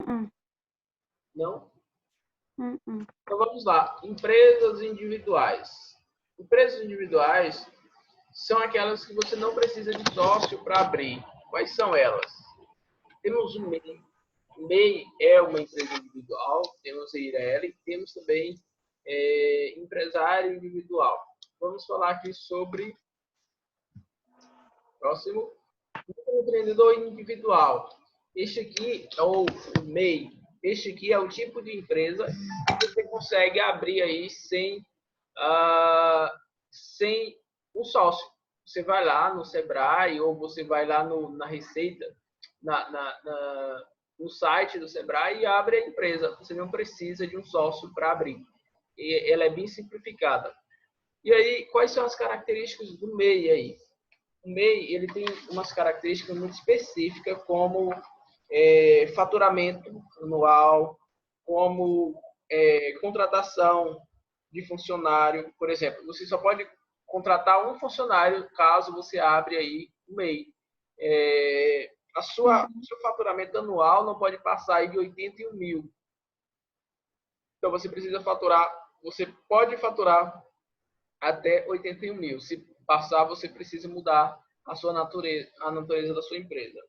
Hum. Não? Hum. Então vamos lá. Empresas individuais. Empresas individuais são aquelas que você não precisa de sócio para abrir. Quais são elas? Temos o MEI. O MEI é uma empresa individual, temos a Eireli, temos também empresário individual. Vamos falar aqui sobre próximo, empreendedor individual. Este aqui é o MEI. Este aqui é o tipo de empresa que você consegue abrir aí sem um sócio. Você vai lá no Sebrae ou você vai lá na Receita, no site do Sebrae e abre a empresa. Você não precisa de um sócio para abrir. E ela é bem simplificada. E aí, quais são as características do MEI aí? O MEI ele tem umas características muito específicas, como faturamento anual, como contratação de funcionário. Por exemplo, você só pode contratar um funcionário caso você abre aí o MEI. O seu faturamento anual não pode passar aí de 81 mil. Então você precisa faturar, você pode faturar até 81 mil. Se passar, você precisa mudar a natureza da sua empresa.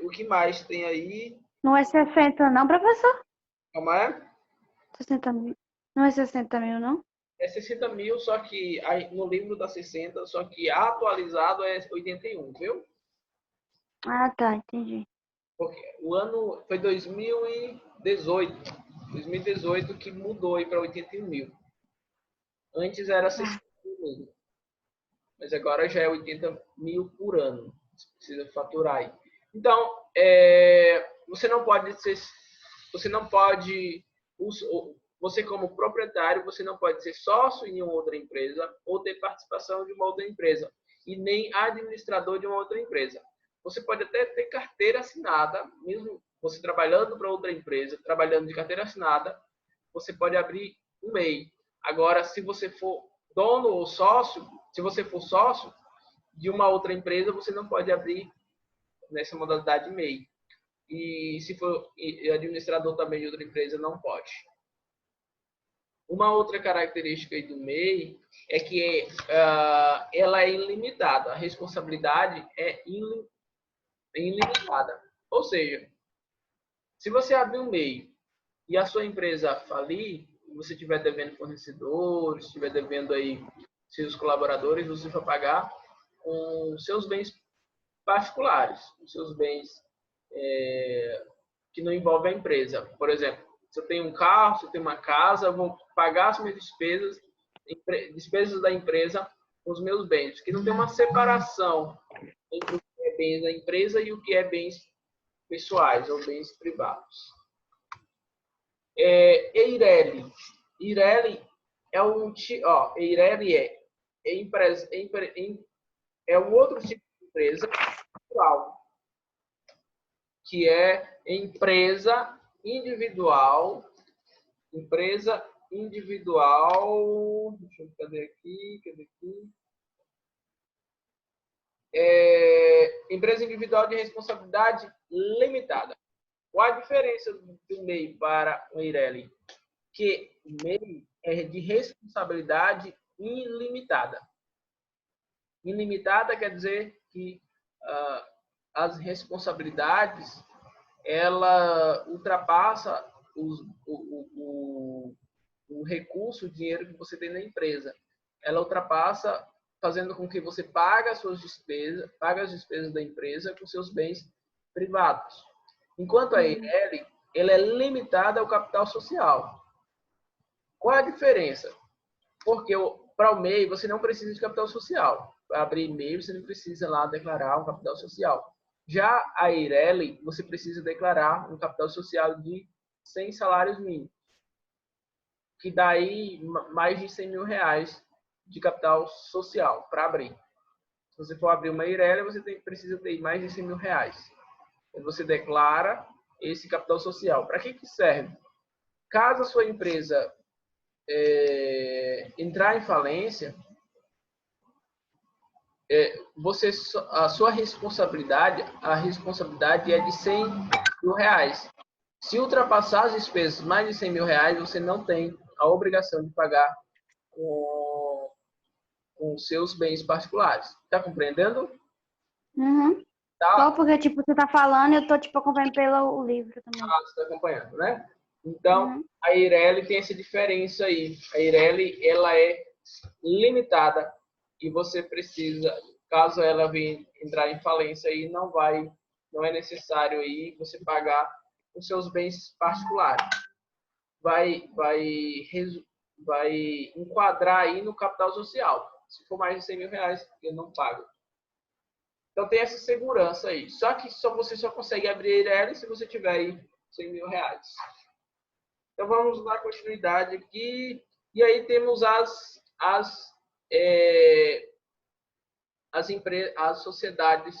O que mais tem aí? Não é 60 não, professor? Como é? 60 mil. Não é 60 mil, não? É 60 mil, só que no livro dá 60, só que atualizado é 81, viu? Ah, tá, entendi. Porque o ano foi 2018. 2018 que mudou aí para 81 mil. Antes era 60 mil mesmo. Mas agora já é 80 mil por ano. Você precisa faturar aí. Então, você não pode ser, você não pode, você como proprietário, você não pode ser sócio em uma outra empresa ou ter participação de uma outra empresa e nem administrador de uma outra empresa. Você pode até ter carteira assinada, mesmo você trabalhando para outra empresa, trabalhando de carteira assinada, você pode abrir um MEI. Agora, se você for dono ou sócio, se você for sócio de uma outra empresa, você não pode abrir nessa modalidade MEI. E se for administrador também de outra empresa, não pode. Uma outra característica do MEI é que ela é ilimitada. A responsabilidade é ilimitada. Ou seja, se você abrir um MEI e a sua empresa falir, você estiver devendo fornecedores, estiver devendo aí seus colaboradores, você vai pagar com seus bens particulares, os seus bens que não envolvem a empresa. Por exemplo, se eu tenho um carro, se eu tenho uma casa, eu vou pagar as minhas despesas da empresa com os meus bens, porque não tem uma separação entre o que é bens da empresa e o que é bens pessoais ou bens privados. Eireli. Eireli é um outro tipo de empresa individual, que é empresa individual. Empresa individual. Deixa eu ver, cadê aqui? Empresa individual de responsabilidade limitada. Qual a diferença do MEI para o Eireli? Que o MEI é de responsabilidade ilimitada. Ilimitada quer dizer que as responsabilidades ela ultrapassa o recurso, o dinheiro que você tem na empresa. Ela ultrapassa fazendo com que você pague as suas despesas, pague as despesas da empresa com seus bens privados. Enquanto a Eireli, ela é limitada ao capital social. Qual é a diferença? Porque para o MEI você não precisa de capital social. Para abrir MEI você não precisa lá declarar um capital social. Já a Eireli, você precisa declarar um capital social de 100 salários mínimos, que dá aí mais de 100 mil reais de capital social para abrir. Se você for abrir uma Eireli, você precisa ter mais de 100 mil reais. Aí você declara esse capital social. Para que serve? Caso a sua empresa entrar em falência, a sua responsabilidade, a responsabilidade é de 100 mil reais. Se ultrapassar as despesas mais de 100 mil reais, você não tem a obrigação de pagar com seus bens particulares. Está compreendendo? Uhum. Só Tá? porque, tipo, você tá falando, eu tô, tipo, acompanhando pelo livro também. Você está acompanhando, né? Então, Uhum. a Eireli tem essa diferença aí. A Eireli, ela é limitada e você precisa, caso ela venha entrar em falência aí, não é necessário aí você pagar os seus bens particulares. Vai enquadrar aí no capital social. Se for mais de 100 mil reais, eu não pago. Então tem essa segurança aí. Só que você só consegue abrir ela se você tiver aí 100 mil reais. Então vamos dar continuidade aqui. E aí temos as sociedades.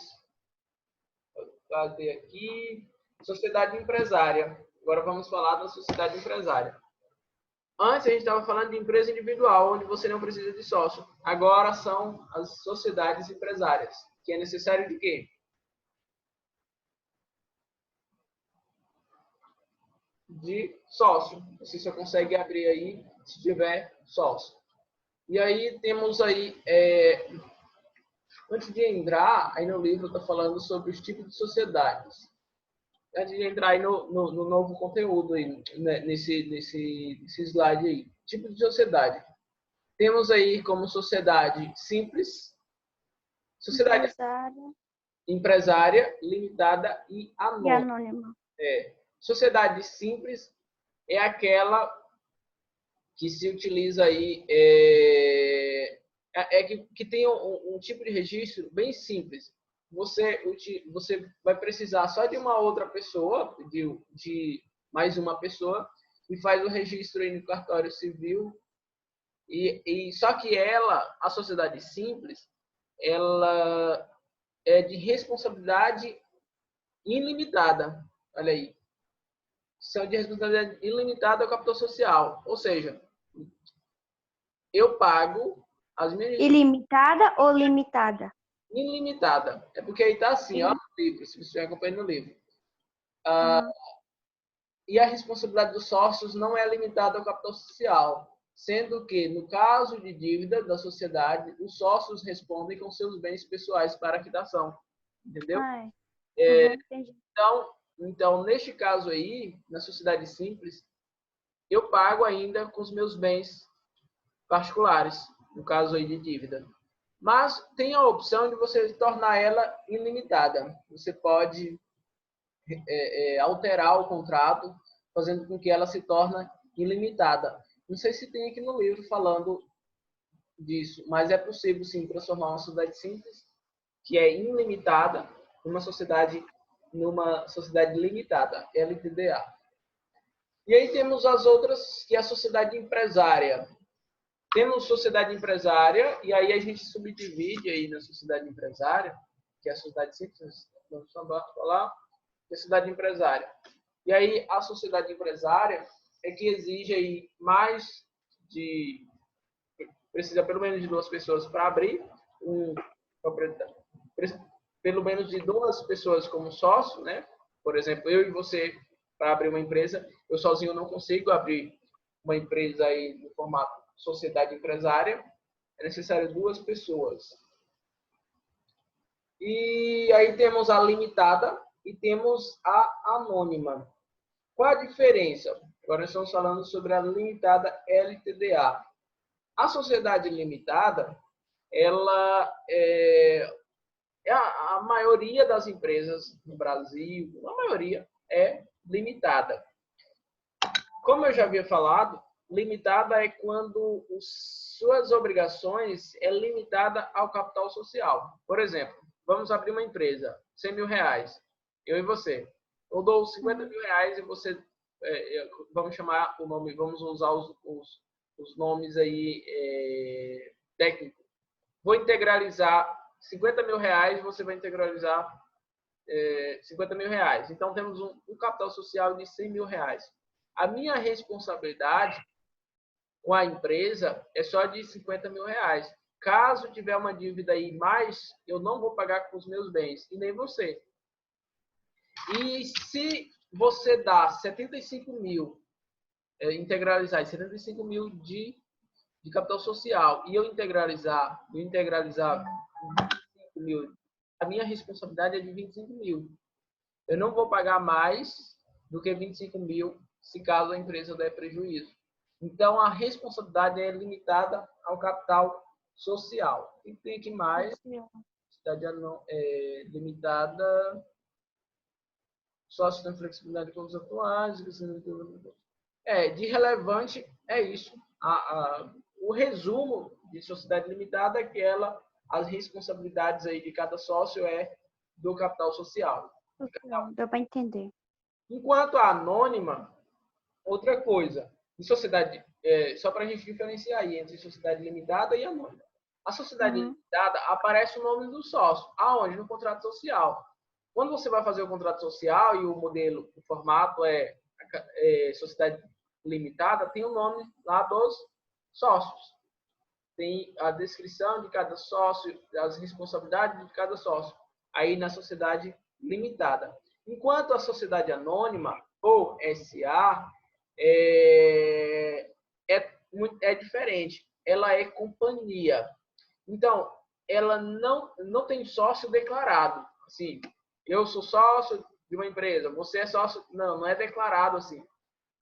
Cadê aqui? Sociedade empresária. Agora vamos falar da sociedade empresária. Antes a gente estava falando de empresa individual, onde você não precisa de sócio. Agora são as sociedades empresárias, que é necessário de quê? De sócio. Você só consegue abrir aí se tiver sócio. E aí temos aí, antes de entrar, aí no livro está falando sobre os tipos de sociedades. Antes de entrar aí no novo conteúdo aí, né, nesse slide aí. Tipo de sociedade. Temos aí como sociedade simples, sociedade empresária, limitada e E anônima. anônima. Sociedade simples é aquela que se utiliza aí, que tem um tipo de registro bem simples. Você vai precisar só de uma outra pessoa, de mais uma pessoa, e faz o registro aí no cartório civil. E só que a sociedade simples, ela é de responsabilidade ilimitada. Olha aí. São de responsabilidade ilimitada ao capital social. Ou seja, eu pago as minhas... Ilimitada ou limitada? Ilimitada. É porque aí tá assim, ó, no livro, se você estiver acompanhando no livro. E a responsabilidade dos sócios não é limitada ao capital social, sendo que, no caso de dívida da sociedade, os sócios respondem com seus bens pessoais para a quitação. Entendeu? Entendi. Então, neste caso aí, na sociedade simples, eu pago ainda com os meus bens particulares, no caso aí de dívida. Mas tem a opção de você tornar ela ilimitada. Você pode alterar o contrato, fazendo com que ela se torne ilimitada. Não sei se tem aqui no livro falando disso, mas é possível sim transformar uma sociedade simples, que é ilimitada, numa sociedade limitada, LTDA. E aí temos as outras, que é a sociedade empresária. Temos sociedade empresária, e aí a gente subdivide aí na sociedade empresária, que é a sociedade simples, vamos falar, que é a sociedade empresária. E aí a sociedade empresária é que exige aí mais de... Precisa pelo menos de 2 pessoas para abrir, pelo menos de 2 pessoas como sócio, né? Por exemplo, eu e você, para abrir uma empresa, eu sozinho não consigo abrir uma empresa aí no formato sociedade empresária, é necessário 2 pessoas. E aí temos a limitada e temos a anônima. Qual a diferença? Agora estamos falando sobre a limitada LTDA. A sociedade limitada, ela a maioria das empresas no Brasil, a maioria é limitada. Como eu já havia falado, limitada é quando suas obrigações é limitada ao capital social. Por exemplo, vamos abrir uma empresa, 100 mil reais, eu e você. Eu dou 50 mil reais e você, vamos chamar o nome, vamos usar os nomes aí técnicos. Vou integralizar 50 mil reais, você vai integralizar 50 mil reais. Então, temos um capital social de 100 mil reais. A minha responsabilidade com a empresa é só de 50 mil reais. caso tiver uma dívida aí mais, eu não vou pagar com os meus bens, e nem você. E se você dá 75 mil, integralizar 75 mil de capital social, e eu integralizar 25 mil, a minha responsabilidade é de 25 mil. Eu não vou pagar mais do que 25 mil se caso a empresa der prejuízo. Então, a responsabilidade é limitada ao capital social. E tem aqui mais, cidade limitada, sócio tem flexibilidade com os atuais. De relevante é isso. O resumo de sociedade limitada é que as responsabilidades aí de cada sócio é do capital social. Deu para entender. Enquanto a anônima, outra coisa, em sociedade, só para a gente diferenciar aí entre sociedade limitada e anônima. A sociedade limitada aparece o nome do sócio. Aonde? No contrato social. Quando você vai fazer o contrato social e o modelo, o formato é sociedade limitada, tem o nome lá dos sócios. Tem a descrição de cada sócio, as responsabilidades de cada sócio. Aí na sociedade limitada. Enquanto a sociedade anônima, ou SA, é diferente. Ela é companhia. Então, ela não tem sócio declarado. Assim, eu sou sócio de uma empresa, você é sócio. Não é declarado assim.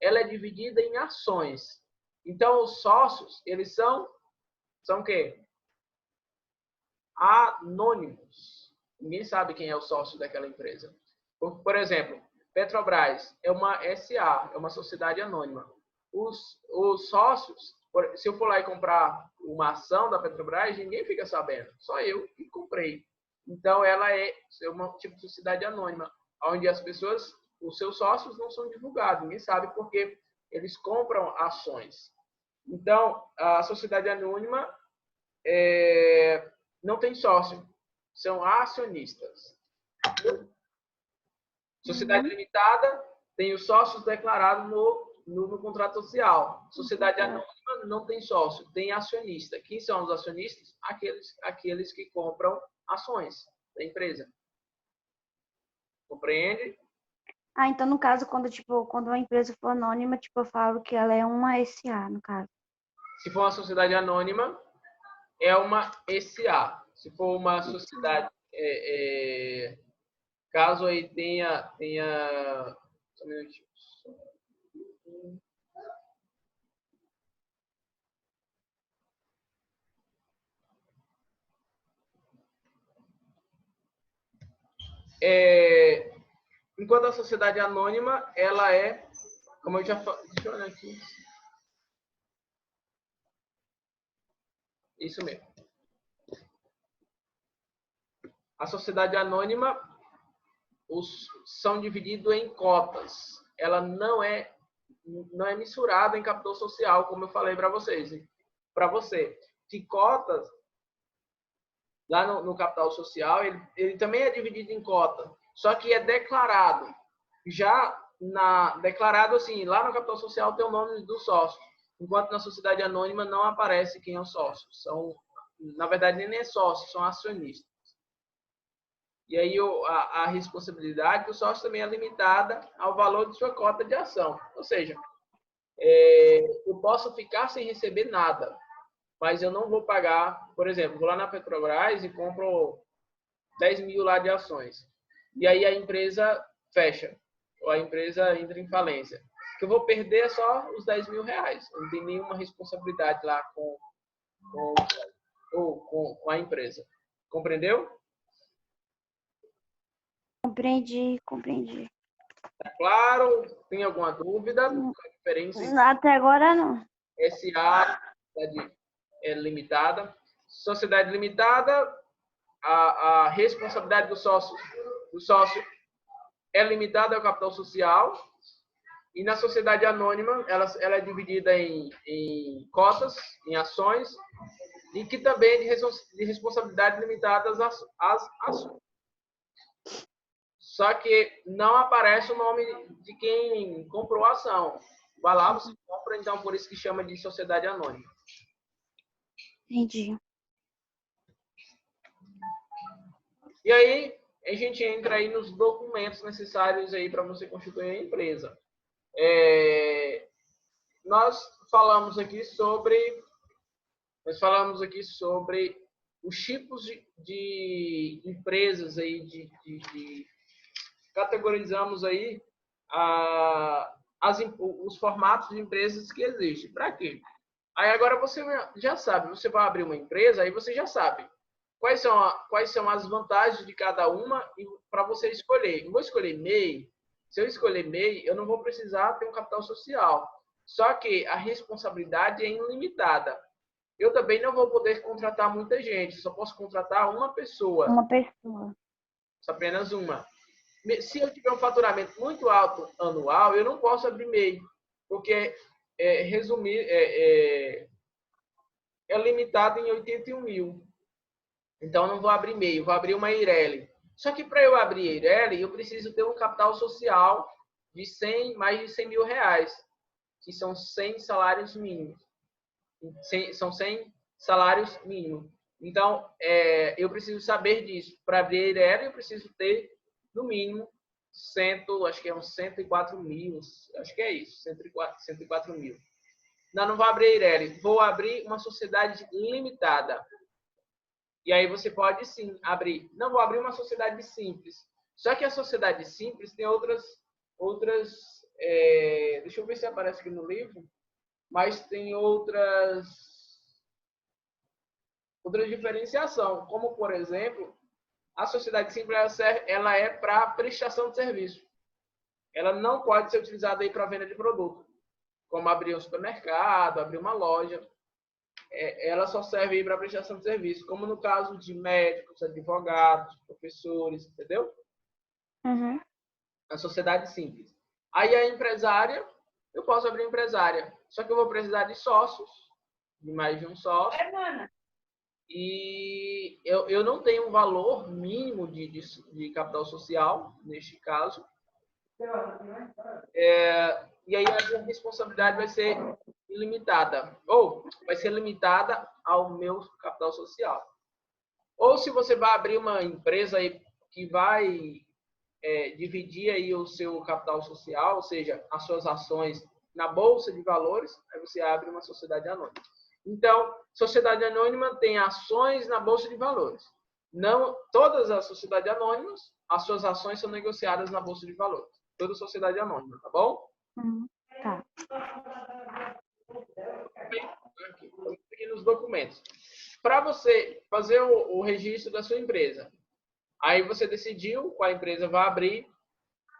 Ela é dividida em ações. Então, os sócios, eles são o quê? Anônimos. Ninguém sabe quem é o sócio daquela empresa. Por exemplo, Petrobras é uma SA, é uma sociedade anônima. Os sócios, se eu for lá e comprar uma ação da Petrobras, ninguém fica sabendo. Só eu que comprei. Então, ela é uma tipo de sociedade anônima, onde as pessoas, os seus sócios não são divulgados. Ninguém sabe porque eles compram ações. Então, a sociedade anônima não tem sócio. São acionistas. Sociedade limitada tem os sócios declarados no contrato social. Sociedade anônima não tem sócio, tem acionista. Quem são os acionistas? Aqueles que compram ações da empresa. Compreende? Então no caso, quando uma empresa for anônima, eu falo que ela é uma SA, no caso. Se for uma sociedade anônima, é uma SA. Se for uma sociedade, caso aí tenha só um minutinho. Enquanto a sociedade anônima, ela é, como eu já falei, deixa eu olhar aqui. Isso mesmo. A sociedade anônima são divididos em cotas. Ela não é mensurada em capital social, como eu falei para vocês. Para você, que cotas, lá no capital social, ele também é dividido em cotas, só que é declarado. Declarado assim, lá no capital social tem o nome do sócio, enquanto na sociedade anônima não aparece quem é o sócio. Na verdade, nem é sócio, são acionistas. E aí a responsabilidade do sócio também é limitada ao valor de sua cota de ação. Ou seja, eu posso ficar sem receber nada, mas eu não vou pagar, por exemplo, vou lá na Petrobras e compro 10 mil lá de ações. E aí a empresa fecha, ou a empresa entra em falência. O que eu vou perder é só os 10 mil reais. Eu não tenho nenhuma responsabilidade lá com a empresa. Compreendeu? Compreendi. Tá claro? Tem alguma dúvida? A diferença Até agora não. SA é limitada. Sociedade limitada, a responsabilidade do sócio é limitada ao capital social. E na sociedade anônima, ela é dividida em cotas, em ações, e que também é de responsabilidade limitadas às ações. Só que não aparece o nome de quem comprou a ação. Vai lá, você compra, então por isso que chama de sociedade anônima. Entendi. E aí, a gente entra aí nos documentos necessários aí para você constituir a empresa. Nós falamos aqui sobre os tipos de empresas aí, categorizamos aí os formatos de empresas que existem. Para quê? Aí agora você já sabe, você vai abrir uma empresa, aí você já sabe quais são as vantagens de cada uma para você escolher. Eu vou escolher MEI. Se eu escolher MEI, eu não vou precisar ter um capital social. Só que a responsabilidade é ilimitada. Eu também não vou poder contratar muita gente, só posso contratar uma pessoa. Uma pessoa. Apenas uma. Se eu tiver um faturamento muito alto anual, eu não posso abrir MEI, porque é limitado em 81 mil. Então, eu não vou abrir MEI, eu vou abrir uma Eireli. Só que para eu abrir Eireli, eu preciso ter um capital social de mais de 100 mil reais, que são 100 salários mínimos. São 100 salários mínimos. Então, eu preciso saber disso. Para abrir Eireli, eu preciso ter, no mínimo, acho que é uns 104 mil. Acho que é isso, 104 mil. Não vou abrir Eireli. Vou abrir uma sociedade limitada. E aí você pode, sim, abrir. Não vou abrir uma sociedade simples. Só que a sociedade simples tem outras deixa eu ver se aparece aqui no livro. Mas tem outra diferenciação, como, por exemplo, a sociedade simples ela é para prestação de serviço. Ela não pode ser utilizada para venda de produto, como abrir um supermercado, abrir uma loja. Ela só serve para prestação de serviço, como no caso de médicos, advogados, professores, entendeu? Uhum. A sociedade simples. Aí a empresária, eu posso abrir empresária, só que eu vou precisar de sócios, de mais de um sócio. E eu não tenho um valor mínimo de capital social, neste caso. E aí a minha responsabilidade vai ser ilimitada. Ou vai ser limitada ao meu capital social. Ou se você vai abrir uma empresa aí que vai dividir aí o seu capital social, ou seja, as suas ações na Bolsa de Valores, aí você abre uma sociedade anônima. Então, sociedade anônima tem ações na Bolsa de Valores. Não todas as sociedades anônimas, as suas ações são negociadas na Bolsa de Valores. Toda sociedade anônima, tá bom? Tá. Aqui nos documentos. Para você fazer o registro da sua empresa, aí você decidiu qual empresa vai abrir,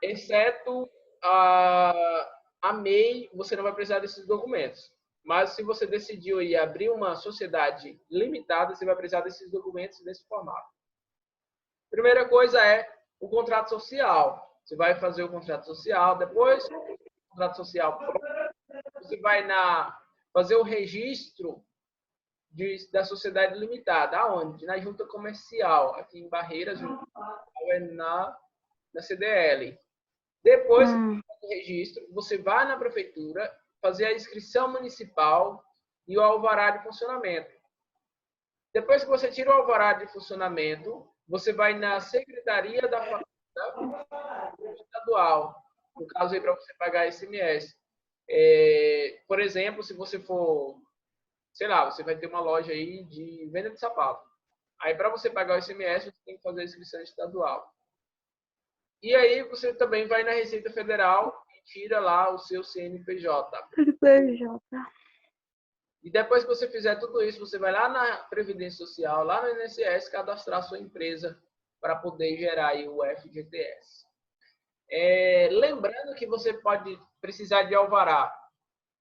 exceto a MEI, você não vai precisar desses documentos. Mas se você decidiu ir abrir uma sociedade limitada, você vai precisar desses documentos nesse formato. Primeira coisa é o contrato social. Você vai fazer o contrato social, depois o contrato social você vai fazer o registro da sociedade limitada. Aonde? Na junta comercial, aqui em Barreiras, na CDL. Depois do registro, você vai na prefeitura fazer a inscrição municipal e o alvará de funcionamento. Depois que você tira o alvará de funcionamento, você vai na secretaria da Fazenda estadual, no caso aí para você pagar ICMS. Por exemplo, se você for, sei lá, você vai ter uma loja aí de venda de sapato. Aí para você pagar o ICMS, você tem que fazer a inscrição estadual. E aí você também vai na Receita Federal e tira lá o seu CNPJ. E depois que você fizer tudo isso, você vai lá na Previdência Social, lá no INSS, cadastrar sua empresa para poder gerar aí o FGTS. Lembrando que você pode precisar de alvará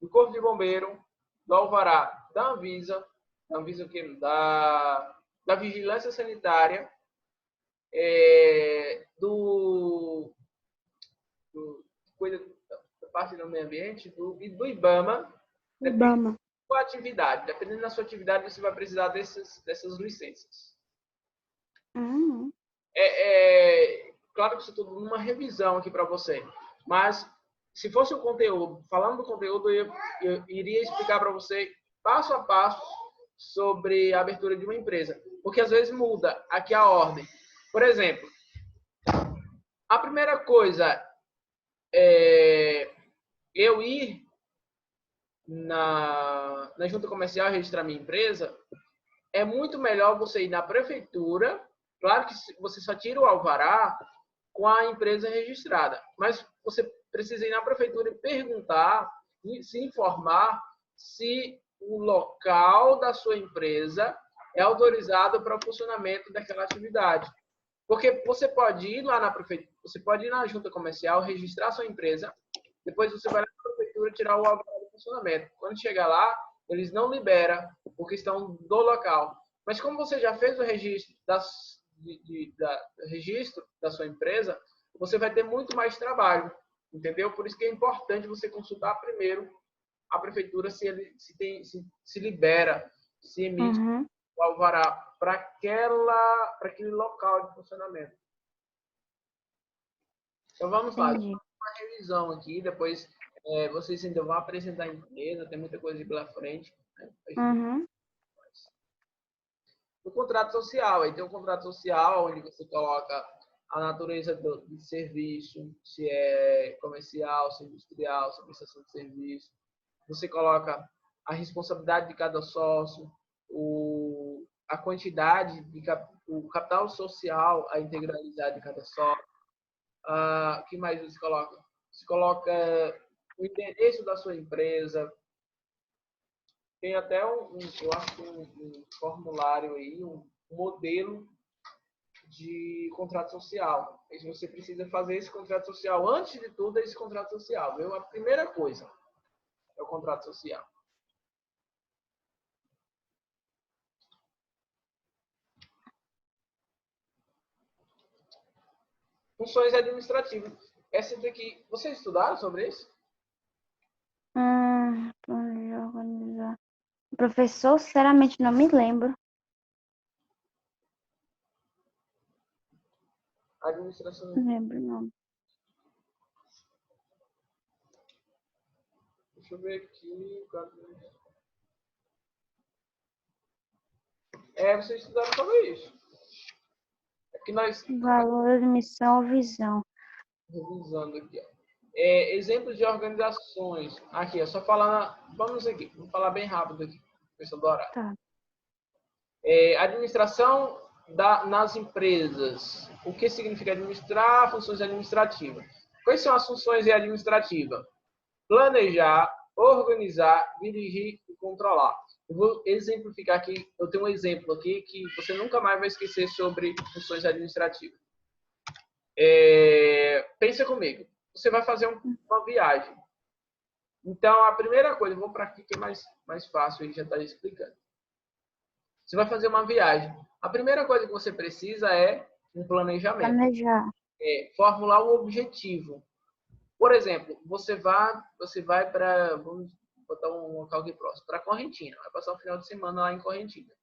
do Corpo de Bombeiro, do alvará da Anvisa da Vigilância Sanitária, coisa da parte do meio ambiente, e do IBAMA. IBAMA. Atividade. Dependendo da sua atividade, você vai precisar dessas licenças. Claro que isso é tudo uma revisão aqui para você. Mas, se fosse o conteúdo, falando do conteúdo, eu iria explicar para você, passo a passo, sobre a abertura de uma empresa. Porque, às vezes, muda aqui a ordem. Por exemplo, a primeira coisa é eu ir na junta comercial registrar minha empresa. É muito melhor você ir na prefeitura. Claro que você só tira o alvará com a empresa registrada, mas você precisa ir na prefeitura e perguntar, se informar se o local da sua empresa é autorizado para o funcionamento daquela atividade. Porque você pode ir lá na prefeitura, você pode ir na junta comercial, registrar sua empresa, depois você vai na prefeitura tirar o alvará de funcionamento. Quando chegar lá, eles não liberam por questão do local. Mas como você já fez o registro registro da sua empresa, você vai ter muito mais trabalho, entendeu? Por isso que é importante você consultar primeiro a prefeitura se libera, se emite o alvará para aquele local de funcionamento. Então vamos lá, uma revisão aqui, depois vocês ainda vão apresentar a empresa, tem muita coisa pela frente. Né? O contrato social, aí tem um contrato social onde você coloca a natureza do serviço, se é comercial, se é industrial, se é prestação de serviço. Você coloca a responsabilidade de cada sócio, a quantidade, o capital social, a integralidade de cada sócio. O que mais você coloca? Você coloca o endereço da sua empresa. Tem até eu acho um formulário aí, um modelo de contrato social. Mas você precisa fazer esse contrato social. Antes de tudo, esse contrato social. Viu? A primeira coisa é o contrato social. Funções administrativas. Essa daqui, vocês estudaram sobre isso? Organizar. Professor, sinceramente, não me lembro. Administração. Não lembro, não. Deixa eu ver aqui. Vocês estudaram sobre isso. Aqui nós... Valor, missão ou visão. Revisando aqui, ó. Exemplos de organizações. Aqui, é só falar. Vamos aqui, vou falar bem rápido aqui, questão do horário. Tá. Administração nas empresas. O que significa administrar? Funções administrativas. Quais são as funções administrativas? Planejar, organizar, dirigir e controlar. Eu vou exemplificar aqui. Eu tenho um exemplo aqui que você nunca mais vai esquecer sobre funções administrativas. Pensa comigo. Você vai fazer uma viagem. Então, a primeira coisa, eu vou para aqui que é mais fácil, ele já está explicando. Você vai fazer uma viagem. A primeira coisa que você precisa é um planejamento. Planejar. Formular um objetivo. Por exemplo, você vai para, vamos botar um local aqui próximo, para Correntina. Vai passar o final de semana lá em Correntina.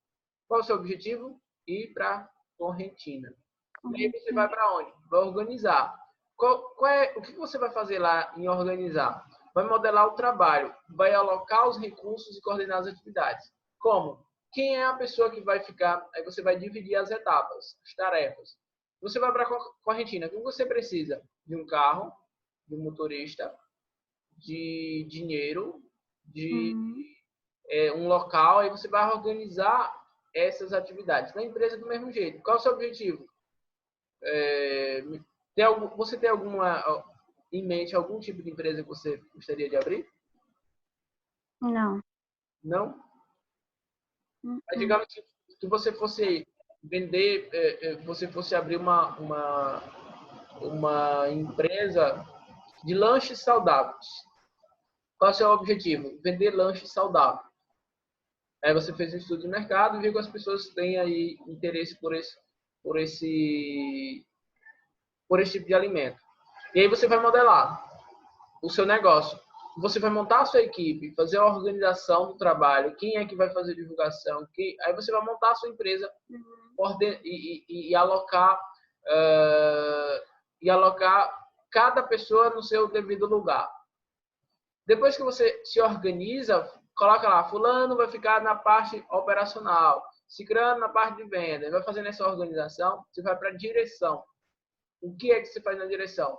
Qual é o seu objetivo? Ir para Correntina. E aí você vai para onde? Vai organizar. O que você vai fazer lá em organizar? Vai modelar o trabalho, vai alocar os recursos e coordenar as atividades. Como? Quem é a pessoa que vai ficar? Aí você vai dividir as etapas, as tarefas. Você vai para Correntina. O que você precisa? De um carro, de um motorista, de dinheiro, de um local. Aí você vai organizar essas atividades. Na empresa do mesmo jeito. Qual é o seu objetivo? Você tem em mente algum tipo de empresa que você gostaria de abrir? Não. Não? Mas digamos que você fosse vender, você fosse abrir uma empresa de lanches saudáveis. Qual é o seu objetivo? Vender lanches saudáveis. Aí você fez um estudo de mercado e viu que as pessoas têm aí interesse por esse tipo de alimento. E aí você vai modelar o seu negócio. Você vai montar a sua equipe, fazer a organização do trabalho, quem é que vai fazer divulgação, aí você vai montar a sua empresa e alocar cada pessoa no seu devido lugar. Depois que você se organiza, coloca lá, fulano vai ficar na parte operacional, Cicrano na parte de venda. Vai fazendo essa organização, você vai para a direção. O que é que você faz na direção?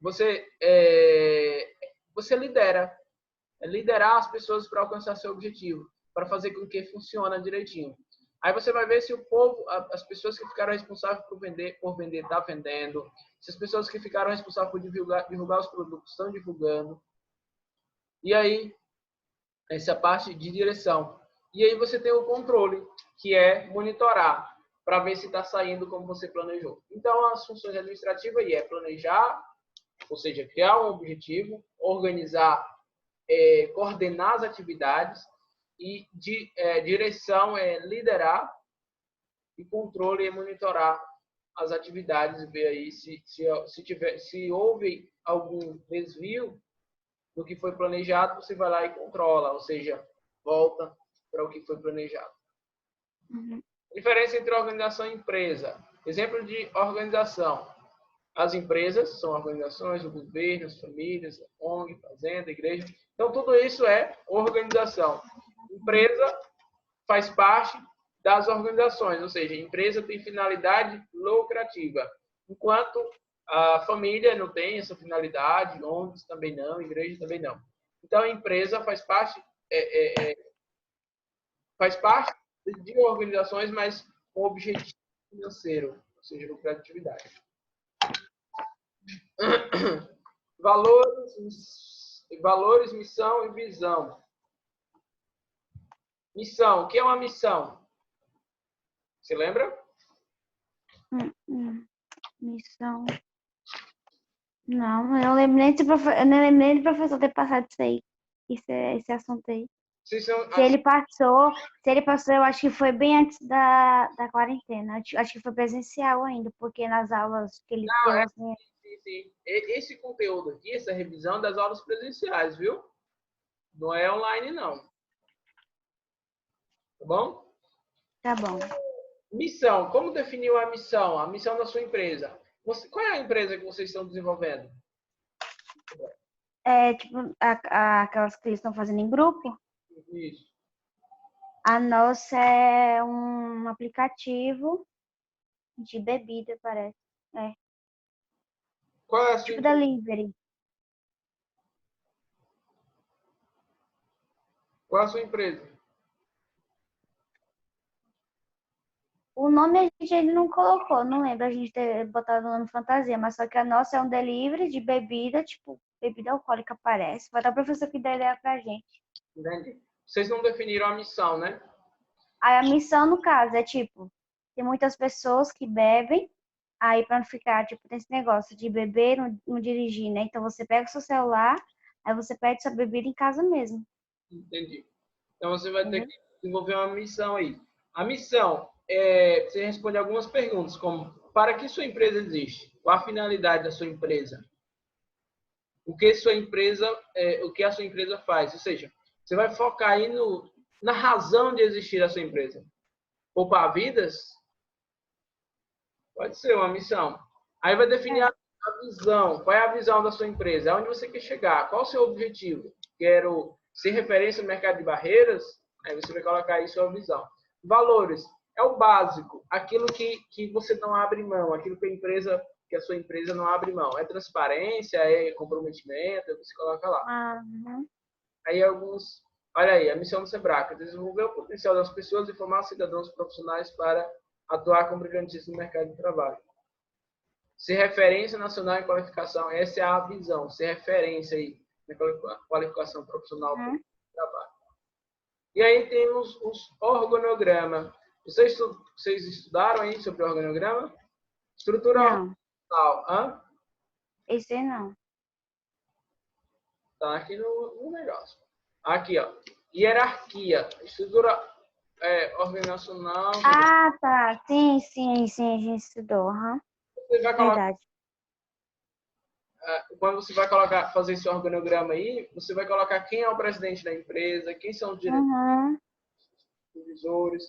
Você, você lidera. É liderar as pessoas para alcançar seu objetivo, para fazer com que funcione direitinho. Aí você vai ver se o povo, as pessoas que ficaram responsáveis por vender, tá vendendo. Se as pessoas que ficaram responsáveis por divulgar os produtos estão divulgando. E aí, essa parte de direção. E aí você tem o controle, que é monitorar, para ver se está saindo como você planejou. Então, as funções administrativas aí é planejar, ou seja, criar um objetivo, organizar, coordenar as atividades, e direção é liderar, e controle é monitorar as atividades e ver aí se houve algum desvio do que foi planejado, você vai lá e controla, ou seja, volta para o que foi planejado. Uhum. Diferença entre organização e empresa. Exemplo de organização. As empresas são organizações, o governo, as famílias, a ONG, fazenda, igreja. Então, tudo isso é organização. Empresa faz parte das organizações, ou seja, a empresa tem finalidade lucrativa, enquanto a família não tem essa finalidade, ONGs também não, igreja também não. Então, a empresa faz parte de organizações, mas com objetivo financeiro, ou seja, lucratividade. Valores, missão e visão. Missão. O que é uma missão? Você lembra? Missão. Não, eu não lembro nem de eu não lembro nem do professor ter passado isso aí. Esse assunto aí. Se ele passou, eu acho que foi bem antes da quarentena. Acho que foi presencial ainda, porque nas aulas que ele deu assim. Sim. Esse conteúdo aqui, essa revisão das aulas presenciais, viu? Não é online, não. Tá bom? Tá bom. Missão. Como definiu a missão? A missão da sua empresa. Qual é a empresa que vocês estão desenvolvendo? Tipo, aquelas que eles estão fazendo em grupo? Isso. A nossa é um aplicativo de bebida, parece. Qual é a sua Tipo empresa? delivery. Qual é a sua empresa? O nome a gente ainda não colocou, não lembro a gente ter botado o nome fantasia, mas só que a nossa é um delivery de bebida, tipo, bebida alcoólica parece. Vai dar o professor que dá ideia pra gente. Entendi. Vocês não definiram a missão, né? Aí a missão, no caso, é tipo, tem muitas pessoas que bebem, aí pra não ficar, tipo, tem esse negócio de beber, não dirigir, né? Então você pega o seu celular, aí você pede sua bebida em casa mesmo. Entendi. Então você vai ter Entendeu? que desenvolver uma missão aí. A missão você responde algumas perguntas, como para que sua empresa existe? Qual a finalidade da sua empresa? O que a sua empresa faz? Ou seja, você vai focar aí na razão de existir a sua empresa. Poupar vidas? Pode ser uma missão. Aí vai definir a visão. Qual é a visão da sua empresa? Aonde você quer chegar? Qual o seu objetivo? Quero ser referência no mercado de barreiras? Aí você vai colocar aí sua visão. Valores. É o básico. Aquilo que você não abre mão. Aquilo que a sua empresa não abre mão. É transparência, é comprometimento, você coloca lá. Uhum. Aí alguns... Olha aí, a missão do Sebrae. Desenvolver o potencial das pessoas e formar cidadãos profissionais para atuar com brilhantismo no mercado de trabalho. Ser referência nacional em qualificação, essa é a visão, ser referência aí na qualificação profissional do trabalho. E aí temos os organogramas. Vocês estudaram aí sobre organograma? Estrutura organizacional. Não. Esse não. Tá aqui no negócio. Aqui, ó. Hierarquia. Estrutura organizacional. Ah, tá. Sim, a gente estudou. Uhum. Você vai colocar, Verdade. quando você vai fazer esse organograma aí, você vai colocar quem é o presidente da empresa, quem são os diretores, supervisores.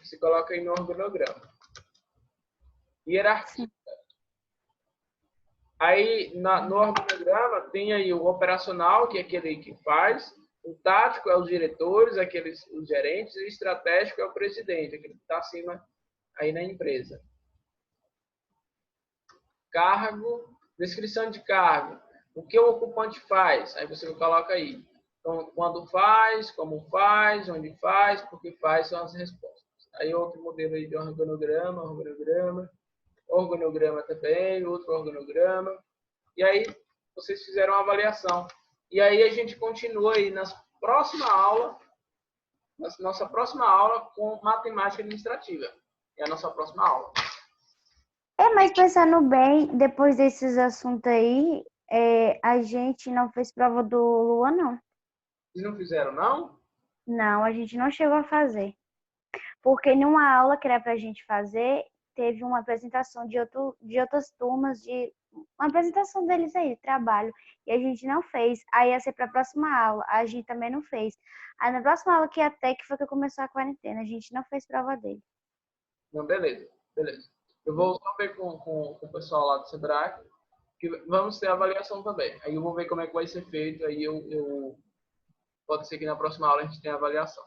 Você coloca aí no organograma. Hierarquia. Sim. Aí, no organograma, tem aí o operacional, que é aquele que faz, O tático é os diretores, os gerentes, e o estratégico é o presidente, aquele que está acima aí na empresa. Cargo, descrição de cargo. O que o ocupante faz? Aí você coloca aí. Então, quando faz, como faz, onde faz, por que faz, são as respostas. Aí outro modelo aí de organograma também, outro organograma. E aí vocês fizeram uma avaliação. E aí a gente continua aí na nossa próxima aula com matemática administrativa. É a nossa próxima aula. Mas pensando bem, depois desses assuntos aí, a gente não fez prova do Lua, não. Vocês não fizeram, não? Não, a gente não chegou a fazer. Porque numa aula que era pra gente fazer, teve uma apresentação de outras turmas, uma apresentação deles aí, de trabalho, e a gente não fez. Aí ia ser para a próxima aula, a gente também não fez. Aí na próxima aula que ia ter, que foi que começou a quarentena, a gente não fez prova dele. Não, beleza. Eu vou só ver com o pessoal lá do Sebrae, que vamos ter avaliação também. Aí eu vou ver como é que vai ser feito, aí pode ser que na próxima aula a gente tenha avaliação.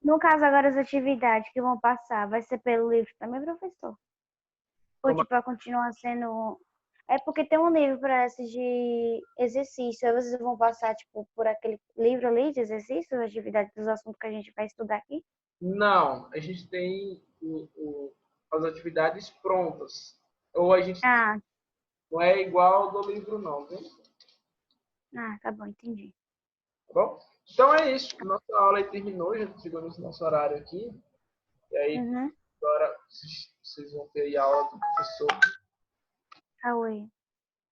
No caso, agora as atividades que vão passar, vai ser pelo livro também, professor? Ou tipo, vai continuar sendo... É porque tem um livro para esses de exercício, aí vocês vão passar, tipo, por aquele livro ali de exercícios, atividades dos assuntos que a gente vai estudar aqui? Não, a gente tem as atividades prontas. Ou a gente não é igual ao do livro, não, viu? Tá bom, entendi. Tá bom? Então é isso. Nossa aula aí terminou, já chegou no nosso horário aqui. E aí, agora vocês vão ter aí a aula do professor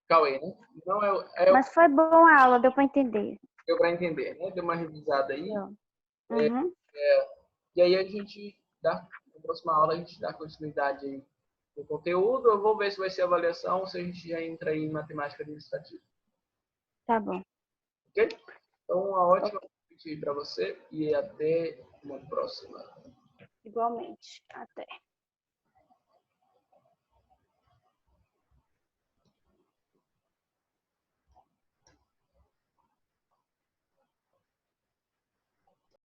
Cauê, né? Não, Mas foi bom a aula, deu para entender. Deu para entender, né? Deu uma revisada aí. Uhum. E aí na próxima aula a gente dá continuidade aí no conteúdo. Eu vou ver se vai ser avaliação ou se a gente já entra aí em matemática administrativa. Tá bom. Ok? Então, uma ótima noite para você e até uma próxima. Igualmente. Até.